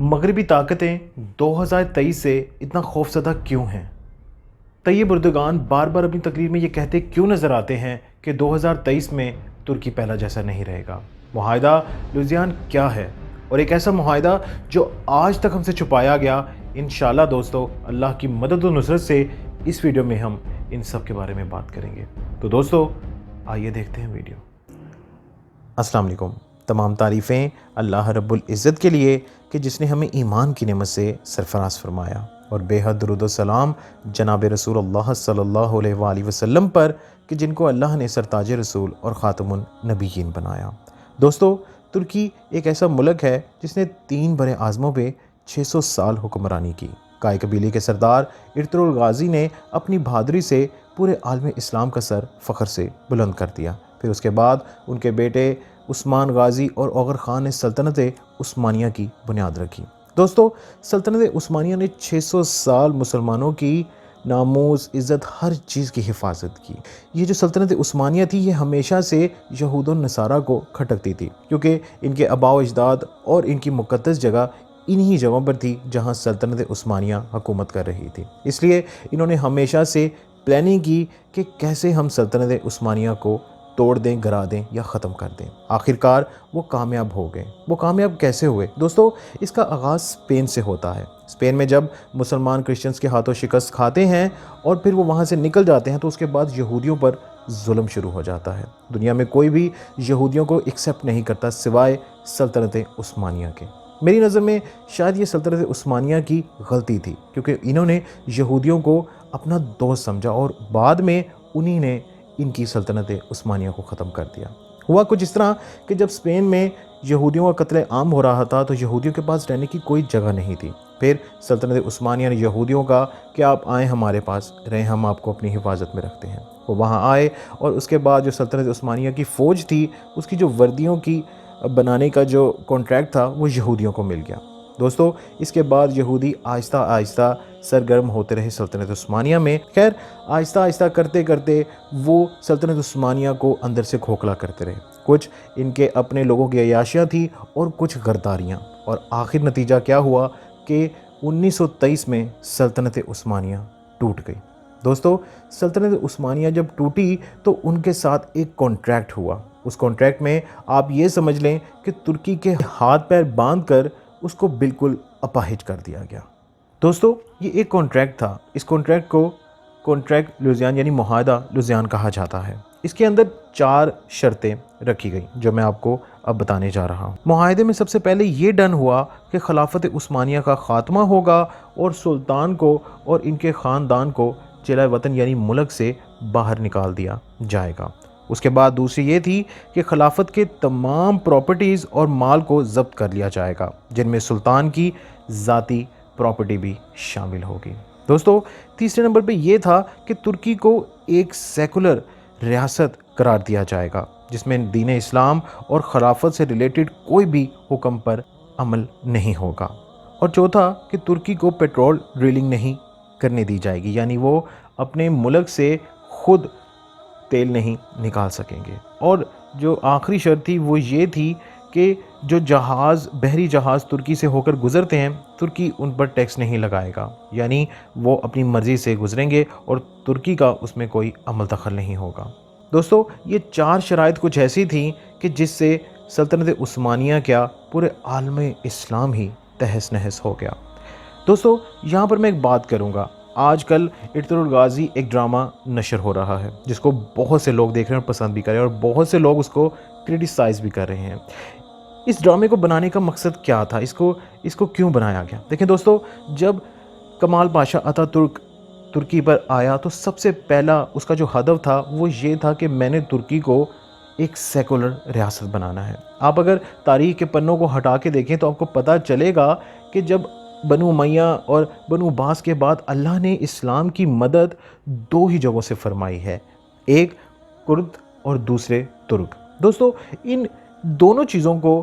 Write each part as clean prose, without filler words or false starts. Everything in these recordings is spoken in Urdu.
مغربی طاقتیں 2023 سے اتنا خوفزدہ کیوں ہیں؟ طیب اردگان بار بار اپنی تقریر میں یہ کہتے کیوں نظر آتے ہیں کہ 2023 میں ترکی پہلا جیسا نہیں رہے گا؟ معاہدہ لوزیان کیا ہے؟ اور ایک ایسا معاہدہ جو آج تک ہم سے چھپایا گیا، انشاءاللہ دوستو اللہ کی مدد و نصرت سے اس ویڈیو میں ہم ان سب کے بارے میں بات کریں گے۔ تو دوستو آئیے دیکھتے ہیں ویڈیو۔ السلام علیکم۔ تمام تعریفیں اللہ رب العزت کے لیے کہ جس نے ہمیں ایمان کی نعمت سے سرفراز فرمایا، اور بے حد درود و سلام جناب رسول اللہ صلی اللہ علیہ وآلہ وسلم پر کہ جن کو اللہ نے سرتاج رسول اور خاتم النبیین بنایا۔ دوستو ترکی ایک ایسا ملک ہے جس نے 3 بر اعظموں پہ 600 سال حکمرانی کی۔ کائی قبیلے کے سردار ارطغرل غازی نے اپنی بہادری سے پورے عالم اسلام کا سر فخر سے بلند کر دیا۔ پھر اس کے بعد ان کے بیٹے عثمان غازی اور اوغر خان نے سلطنت عثمانیہ کی بنیاد رکھی۔ دوستو سلطنت عثمانیہ نے 600 سال مسلمانوں کی ناموس، عزت، ہر چیز کی حفاظت کی۔ یہ جو سلطنت عثمانیہ تھی یہ ہمیشہ سے یہود و نصارہ کو کھٹکتی تھی، کیونکہ ان کے آباء و اجداد اور ان کی مقدس جگہ انہی جگہوں پر تھی جہاں سلطنت عثمانیہ حکومت کر رہی تھی۔ اس لیے انہوں نے ہمیشہ سے پلاننگ کی کہ کیسے ہم سلطنت عثمانیہ کو توڑ دیں، گرا دیں یا ختم کر دیں۔ آخرکار وہ کامیاب ہو گئے۔ وہ کامیاب کیسے ہوئے؟ دوستو اس کا آغاز اسپین سے ہوتا ہے۔ اسپین میں جب مسلمان کرسچنز کے ہاتھوں شکست کھاتے ہیں اور پھر وہ وہاں سے نکل جاتے ہیں تو اس کے بعد یہودیوں پر ظلم شروع ہو جاتا ہے۔ دنیا میں کوئی بھی یہودیوں کو ایکسیپٹ نہیں کرتا سوائے سلطنت عثمانیہ کے۔ میری نظر میں شاید یہ سلطنت عثمانیہ کی غلطی تھی، کیونکہ انہوں نے یہودیوں کو اپنا دوست سمجھا اور بعد میں انہی نے ان کی سلطنت عثمانیہ کو ختم کر دیا۔ ہوا کچھ اس طرح کہ جب اسپین میں یہودیوں کا قتل عام ہو رہا تھا تو یہودیوں کے پاس رہنے کی کوئی جگہ نہیں تھی۔ پھر سلطنت عثمانیہ نے یہودیوں کا کہ آپ آئیں ہمارے پاس رہیں، ہم آپ کو اپنی حفاظت میں رکھتے ہیں۔ وہ وہاں آئے اور اس کے بعد جو سلطنت عثمانیہ کی فوج تھی اس کی جو وردیوں کی بنانے کا جو کانٹریکٹ تھا وہ یہودیوں کو مل گیا۔ دوستو اس کے بعد یہودی آہستہ آہستہ سرگرم ہوتے رہے سلطنت عثمانیہ میں۔ خیر آہستہ آہستہ کرتے کرتے وہ سلطنت عثمانیہ کو اندر سے کھوکھلا کرتے رہے۔ کچھ ان کے اپنے لوگوں کی عیاشیاں تھیں اور کچھ غداریاں، اور آخر نتیجہ کیا ہوا کہ 1923 میں سلطنت عثمانیہ ٹوٹ گئی۔ دوستو سلطنت عثمانیہ جب ٹوٹی تو ان کے ساتھ ایک کانٹریکٹ ہوا۔ اس کانٹریکٹ میں آپ یہ سمجھ لیں کہ ترکی کے ہاتھ پیر باندھ کر اس کو بالکل اپاہج کر دیا گیا۔ دوستو یہ ایک کانٹریکٹ تھا۔ اس کانٹریکٹ کو کانٹریکٹ لوزیان یعنی معاہدہ لوزیان کہا جاتا ہے۔ اس کے اندر 4 شرطیں رکھی گئیں جو میں آپ کو اب بتانے جا رہا ہوں۔ معاہدے میں سب سے پہلے یہ ڈن ہوا کہ خلافت عثمانیہ کا خاتمہ ہوگا اور سلطان کو اور ان کے خاندان کو چلہ وطن یعنی ملک سے باہر نکال دیا جائے گا۔ اس کے بعد دوسری یہ تھی کہ خلافت کے تمام پراپرٹیز اور مال کو ضبط کر لیا جائے گا، جن میں سلطان کی ذاتی پراپرٹی بھی شامل ہوگی۔ دوستو تیسرے نمبر پہ یہ تھا کہ ترکی کو ایک سیکولر ریاست قرار دیا جائے گا جس میں دین اسلام اور خلافت سے ریلیٹڈ کوئی بھی حکم پر عمل نہیں ہوگا۔ اور چوتھا کہ ترکی کو پیٹرول ڈرلنگ نہیں کرنے دی جائے گی، یعنی وہ اپنے ملک سے خود تیل نہیں نکال سکیں گے۔ اور جو آخری شرط تھی وہ یہ تھی کہ جو جہاز، بحری جہاز ترکی سے ہو کر گزرتے ہیں ترکی ان پر ٹیکس نہیں لگائے گا، یعنی وہ اپنی مرضی سے گزریں گے اور ترکی کا اس میں کوئی عمل دخل نہیں ہوگا۔ دوستو یہ 4 شرائط کچھ ایسی تھیں کہ جس سے سلطنت عثمانیہ کیا پورے عالم اسلام ہی تہس نہس ہو گیا۔ دوستو یہاں پر میں ایک بات کروں گا۔ آج کل ارطغرل غازی ایک ڈرامہ نشر ہو رہا ہے جس کو بہت سے لوگ دیکھ رہے ہیں اور پسند بھی کر رہے ہیں، اور بہت سے لوگ اس کو کرٹیسائز بھی کر رہے ہیں۔ اس ڈرامے کو بنانے کا مقصد کیا تھا؟ اس کو کیوں بنایا گیا؟ دیکھیں دوستو جب کمال پاشا اتا ترک ترکی پر آیا تو سب سے پہلا اس کا جو ہدف تھا وہ یہ تھا کہ میں نے ترکی کو ایک سیکولر ریاست بنانا ہے۔ آپ اگر تاریخ کے پنوں کو ہٹا کے دیکھیں تو آپ کو پتہ چلے گا کہ جب بنو امیہ اور بنو عباس کے بعد اللہ نے اسلام کی مدد 2 ہی جگہوں سے فرمائی ہے، ایک کرد اور دوسرے ترک۔ دوستو ان دونوں چیزوں کو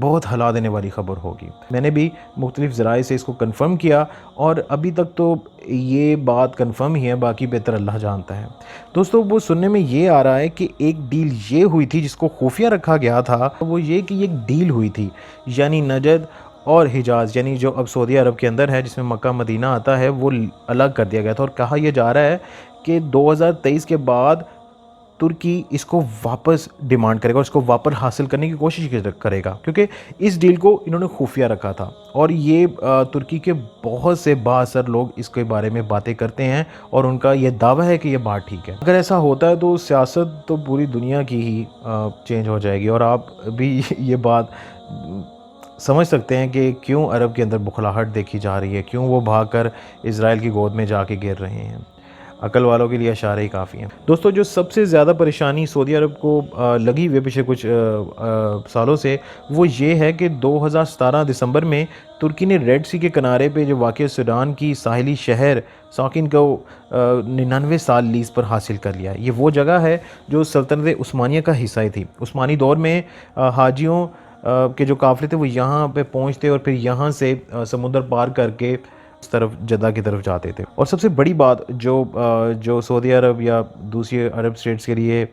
بہت ہلا دینے والی خبر ہوگی۔ میں نے بھی مختلف ذرائع سے اس کو کنفرم کیا اور ابھی تک تو یہ بات کنفرم ہی ہے، باقی بہتر اللہ جانتا ہے۔ دوستو وہ سننے میں یہ آ رہا ہے کہ ایک ڈیل یہ ہوئی تھی جس کو خفیہ رکھا گیا تھا، وہ یہ کہ ایک ڈیل ہوئی تھی، یعنی نجد اور حجاز، یعنی جو اب سعودی عرب کے اندر ہے، جس میں مکہ مدینہ آتا ہے، وہ الگ کر دیا گیا تھا، اور کہا یہ جا رہا ہے کہ 2023 کے بعد ترکی اس کو واپس ڈیمانڈ کرے گا اور اس کو واپس حاصل کرنے کی کوشش کرے گا، کیونکہ اس ڈیل کو انہوں نے خفیہ رکھا تھا، اور یہ ترکی کے بہت سے بااثر لوگ اس کے بارے میں باتیں کرتے ہیں اور ان کا یہ دعویٰ ہے کہ یہ بات ٹھیک ہے۔ اگر ایسا ہوتا ہے تو سیاست تو پوری دنیا کی ہی چینج ہو جائے گی، اور آپ بھی یہ بات سمجھ سکتے ہیں کہ کیوں عرب کے اندر بخلاہٹ دیکھی جا رہی ہے، کیوں وہ بھاگ کر اسرائیل کی گود میں جا کے گر رہے ہیں۔ عقل والوں کے لیے اشارے ہی کافی ہیں۔ دوستو جو سب سے زیادہ پریشانی سعودی عرب کو لگی ہوئی پچھلے کچھ سالوں سے، وہ یہ ہے کہ 2017 دسمبر میں ترکی نے ریڈ سی کے کنارے پہ جو واقع سوڈان کی ساحلی شہر ساکن کو 99 سال لیز پر حاصل کر لیا۔ یہ وہ جگہ ہے جو سلطنت عثمانیہ کا حصہ تھی۔ عثمانی دور میں حاجیوں کے جو قافلے تھے وہ یہاں پہ پہنچتے اور پھر یہاں سے سمندر پار کر کے اس طرف جدہ کی طرف جاتے تھے۔ اور سب سے بڑی بات جو سعودی عرب یا دوسری عرب اسٹیٹس کے لیے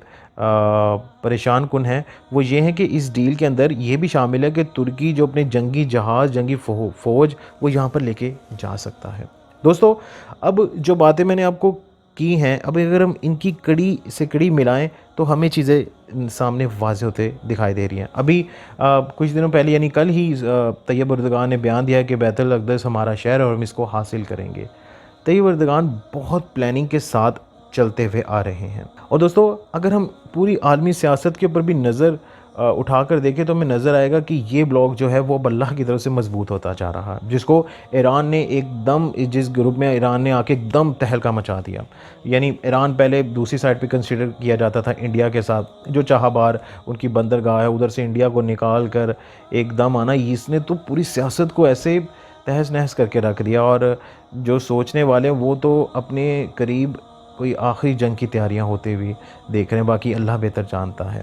پریشان کن ہے، وہ یہ ہے کہ اس ڈیل کے اندر یہ بھی شامل ہے کہ ترکی جو اپنے جنگی جہاز، جنگی فوج وہ یہاں پر لے کے جا سکتا ہے۔ دوستو اب جو باتیں میں نے آپ کو کی ہیں، اب اگر ہم ان کی کڑی سے کڑی ملائیں تو ہمیں چیزیں سامنے واضح ہوتے دکھائی دے رہی ہیں۔ ابھی کچھ دنوں پہلے یعنی کل ہی طیب اردگان نے بیان دیا کہ بیت الاقدس ہمارا شہر ہے اور ہم اس کو حاصل کریں گے۔ طیب اردگان بہت پلاننگ کے ساتھ چلتے ہوئے آ رہے ہیں۔ اور دوستو اگر ہم پوری عالمی سیاست کے اوپر بھی نظر اٹھا کر دیکھیں تو ہمیں نظر آئے گا کہ یہ بلاک جو ہے وہ اب اللہ کی طرف سے مضبوط ہوتا جا رہا ہے، جس کو ایران نے ایک دم، جس گروپ میں ایران نے آ کے ایک دم تہلکہ مچا دیا۔ یعنی ایران پہلے دوسری سائڈ پہ کنسیڈر کیا جاتا تھا انڈیا کے ساتھ، جو چاہا بار ان کی بندرگاہ ہے ادھر سے انڈیا کو نکال کر ایک دم آنا، اس نے تو پوری سیاست کو ایسے تہس نہس کر کے رکھ دیا، اور جو سوچنے والے وہ تو اپنے قریب کوئی آخری جنگ کی تیاریاں ہوتے ہوئے دیکھ رہے ہیں، باقی اللہ بہتر جانتا ہے۔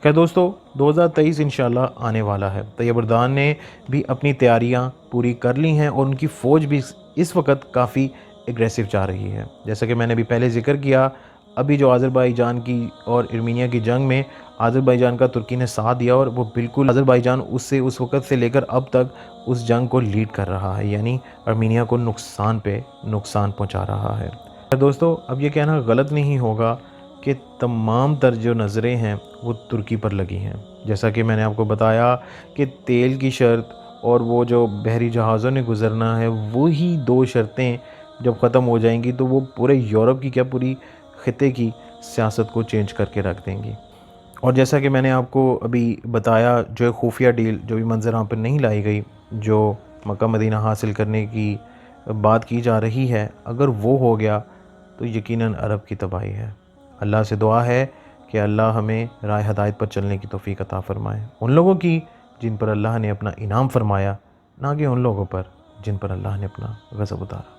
کہ دوستو 2023 انشاءاللہ آنے والا ہے۔ طیب اردگان نے بھی اپنی تیاریاں پوری کر لی ہیں اور ان کی فوج بھی اس وقت کافی اگریسو جا رہی ہے۔ جیسا کہ میں نے بھی پہلے ذکر کیا، ابھی جو آذربائیجان کی اور ارمینیا کی جنگ میں آذربائیجان کا ترکی نے ساتھ دیا، اور وہ بالکل آذربائیجان اس وقت سے لے کر اب تک اس جنگ کو لیڈ کر رہا ہے، یعنی ارمینیا کو نقصان پہ نقصان پہنچا رہا ہے۔ دوستو اب یہ کہنا غلط نہیں ہوگا کہ تمام تر جو نظریں ہیں وہ ترکی پر لگی ہیں، جیسا کہ میں نے آپ کو بتایا کہ تیل کی شرط اور وہ جو بحری جہازوں نے گزرنا ہے، وہی دو شرطیں جب ختم ہو جائیں گی تو وہ پورے یورپ کی کیا پوری خطے کی سیاست کو چینج کر کے رکھ دیں گی۔ اور جیسا کہ میں نے آپ کو ابھی بتایا، جو خفیہ ڈیل جو بھی منظر عام پر نہیں لائی گئی، جو مکہ مدینہ حاصل کرنے کی بات کی جا رہی ہے، اگر وہ ہو گیا تو یقیناً عرب کی تباہی ہے۔ اللہ سے دعا ہے کہ اللہ ہمیں راہ ہدایت پر چلنے کی توفیق عطا فرمائے، ان لوگوں کی جن پر اللہ نے اپنا انعام فرمایا، نہ کہ ان لوگوں پر جن پر اللہ نے اپنا غضب اتارا۔